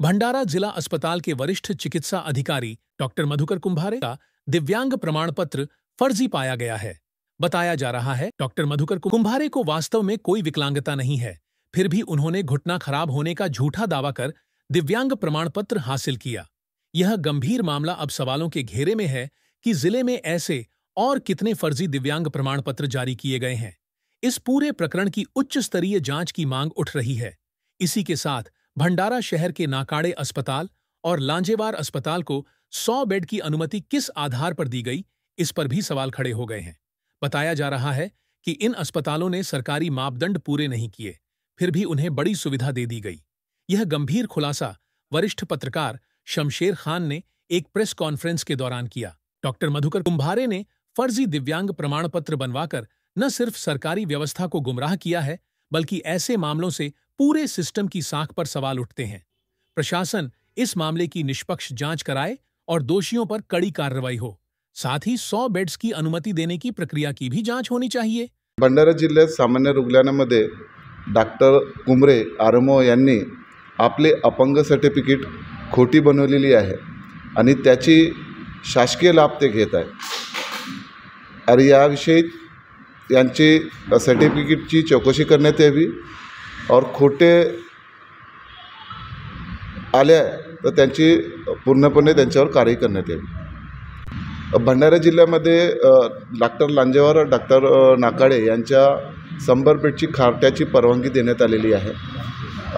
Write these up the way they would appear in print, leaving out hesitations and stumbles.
भंडारा जिला अस्पताल के वरिष्ठ चिकित्सा अधिकारी डॉक्टर मधुकर कुंभारे का दिव्यांग प्रमाण पत्र फर्जी पाया गया है। बताया जा रहा है डॉक्टर मधुकर कुंभारे को वास्तव में कोई विकलांगता नहीं है, फिर भी उन्होंने घुटना खराब होने का झूठा दावा कर दिव्यांग प्रमाण पत्र हासिल किया। यह गंभीर मामला अब सवालों के घेरे में है कि जिले में ऐसे और कितने फर्जी दिव्यांग प्रमाण पत्र जारी किए गए हैं। इस पूरे प्रकरण की उच्च स्तरीय जांच की मांग उठ रही है। इसी के साथ भंडारा शहर के नाकाड़े अस्पताल और लांजेवार अस्पताल को 100 बेड की अनुमति किस आधार पर दी गई, इस पर भी सवाल खड़े हो गए हैं। बताया जा रहा है कि इन अस्पतालों ने सरकारी मापदंड पूरे नहीं किए, फिर भी उन्हें बड़ी सुविधा दे दी गई। यह गंभीर खुलासा वरिष्ठ पत्रकार शमशेर खान ने एक प्रेस कॉन्फ्रेंस के दौरान किया। डॉक्टर मधुकर कुंभारे ने फर्जी दिव्यांग प्रमाण पत्र बनवाकर न सिर्फ सरकारी व्यवस्था को गुमराह किया है, बल्कि ऐसे मामलों से पूरे सिस्टम की साख पर सवाल उठते हैं। प्रशासन इस मामले की निष्पक्ष जांच कराए और दोषियों पर कड़ी कार्रवाई हो। साथ ही 100 बेड्स की अनुमति देने की प्रक्रिया की भी जांच होनी चाहिए। भंडारा जिल्ह्यात सामान्य रुग्णालयामध्ये डॉक्टर कुंभारे आरमो यांनी आपले अपंग सर्टिफिकेट खोटी बनवलेली आहे आणि त्याची शासकीय लाभ ते घेत आहेत। आणि याविषयी यांची सर्टिफिकेटची चौकशी करण्यात यावी और खोटे आले तर त्यांची पूर्णपणे त्यांच्यावर कारवाई करण्यात यावी। भंडारा जिल्ह्यामध्ये डॉक्टर लांजेवार और डॉक्टर नाकाडे यांच्या 100 बेडची खाटाची परवानगी देण्यात आलेली आहे।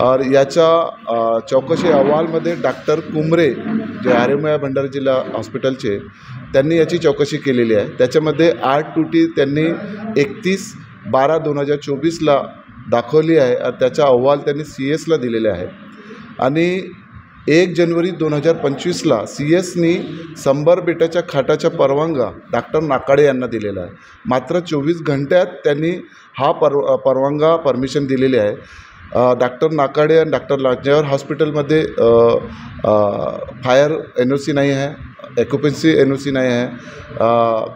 और याच्या चौकशी अहवालमध्ये डॉक्टर कुंभारे जे आरएमओ भंडारा जिल्हा हॉस्पिटलचे त्यांनी याची चौकशी केलेली आहे। त्याच्यामध्ये 8 त्रुटी त्यांनी 31/12/2024ला दाखवली आहे आणि त्याचा अहवाल त्यांनी CS ला दिलेला आहे। आणि 1 जानेवारी 2025ला CS नी 100 बेटाच्या खाटाचा परवानगा डॉक्टर नाकाडे यांना दिलेला आहे। मात्र 24 घंट्यात त्यांनी हा परवानगा परमिशन दिलेली आहे। डॉक्टर नाकाडे आणि डॉक्टर लांजेवार हॉस्पिटलमध्ये फायर NOC नाही आहे, ऑक्युपन्सी NOC नाही आहे,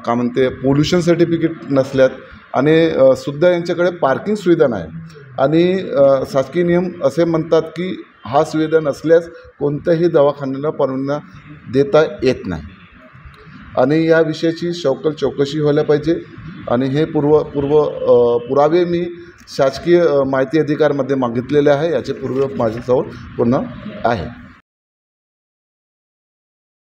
का म्हणते पोल्युशन सर्टिफिकेट नसल्यात आणि सुद्धा यांच्याकडे पार्किंग सुविधा नाही। आणि शासकीय नियम असे म्हणतात की हा सुविधा नसल्यास कोणत्याही दवाखान्याला परवानगी देता येत नाही। आणि या विषयाची सखोल चौकशी व्हायला पाहिजे। आणि हे पुरावे मी शासकीय माहिती अधिकारमध्ये मागितलेले आहे। याचे पुरावे माझ्याजवळ पूर्ण आहे।